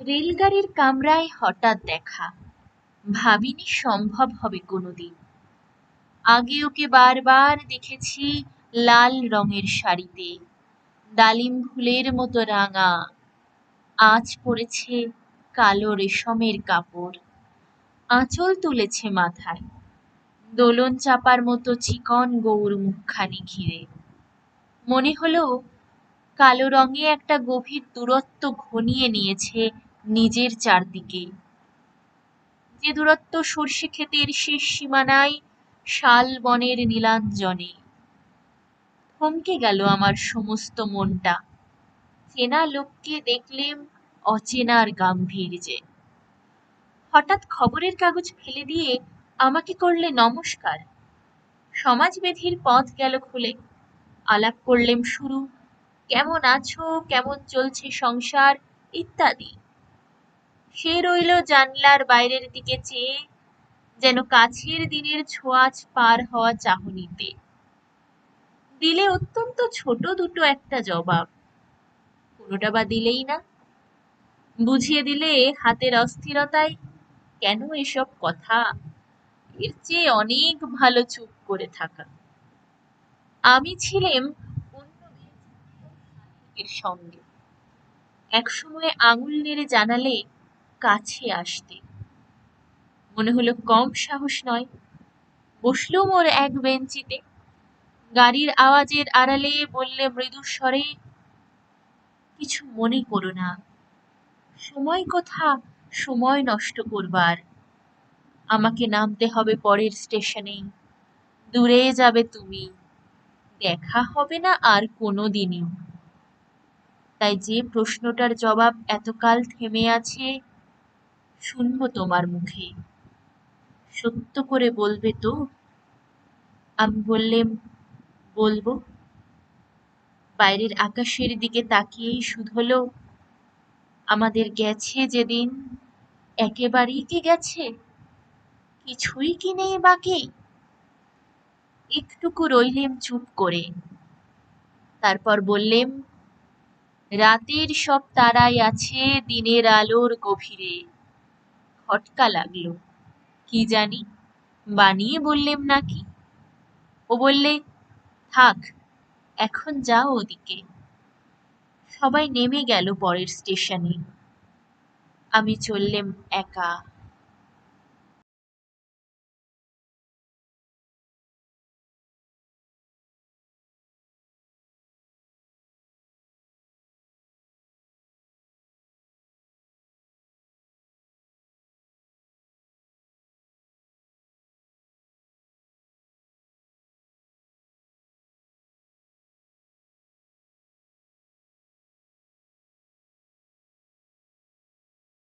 রেলগাড়ির কামরায় হঠাৎ দেখা, ভাবিনি সম্ভব হবে কোনোদিন। আগে ওকে বারবার দেখেছি লাল রঙের শাড়িতে, ডালিম ফুলের মতো রাঙা। আজ পরেছে কালো রেশমের কাপড়, আঁচল তুলেছে মাথায়, দোলন চাপার মতো চিকন গৌর মুখখানি ঘিরে। মনে হলো কালো রঙে একটা গভীর দূরত্ব ঘনিয়ে নিয়েছে নিজের চারদিকে, যে দূরত্ব সর্ষে ক্ষেতের শেষ সীমানায় শাল বনের নীলাঞ্জনে। থমকে গেল আমার সমস্ত মনটা, চেনা লোককে দেখলেম অচেনার গাম্ভীর্যে। হঠাৎ খবরের কাগজ ফেলে দিয়ে আমাকে করলে নমস্কার। সমাজবেধির পথ গেল খুলে, আলাপ করলেম শুরু, কেমন আছো, কেমন চলছে সংসার ইত্যাদি। সে রইল জানলার বাইরের দিকে চেয়ে, যেন কাছের দিনের ছোঁয়াচ পার হওয়া চাহনিতে। দিলে অত্যন্ত ছোট দুটো একটা জবাব, কোনোটা বা দিলেই না। বুঝিয়ে দিলে হাতের অস্থিরতায়, কেন এসব কথা, এর চেয়ে অনেক ভালো চুপ করে থাকা। আমি ছিলেম অন্য এর সঙ্গে, একসময় আঙুল নেড়ে জানালে কাছে আসতে। মনে হলো কম সাহস নয়। বসলুম ওর এক বেঞ্চিতে, গাড়ির আওয়াজের আড়ালে বললে মৃদু স্বরে, কিছু মনে করো না, সময় কথা সময় নষ্ট করবার। আমাকে নামতে হবে পরের স্টেশনে, দূরে যাবে তুমি, দেখা হবে না আর কোনোদিনই। তাই যে প্রশ্নটার জবাব এতকাল থেমে আছে, শুনবো তোমার মুখে, সত্য করে বলবে তো? আমি বললেম, বলবো। বাইরের আকাশের দিকে তাকিয়েই শুধোলো, আমাদের গেছে যেদিন, একেবারেই কি গেছে, কিছুই কি নেই বাকি? একটুকু রইলেম চুপ করে, তারপর বললেম, রাতের সব তারাই আছে দিনের আলোর গভীরে। খটকা লাগলো, কি জানি বানিয়ে বললেম নাকি। ও বললে, থাক, এখন যাও ওদিকে। সবাই নেমে গেল পরের স্টেশনে, আমি চললেম একা।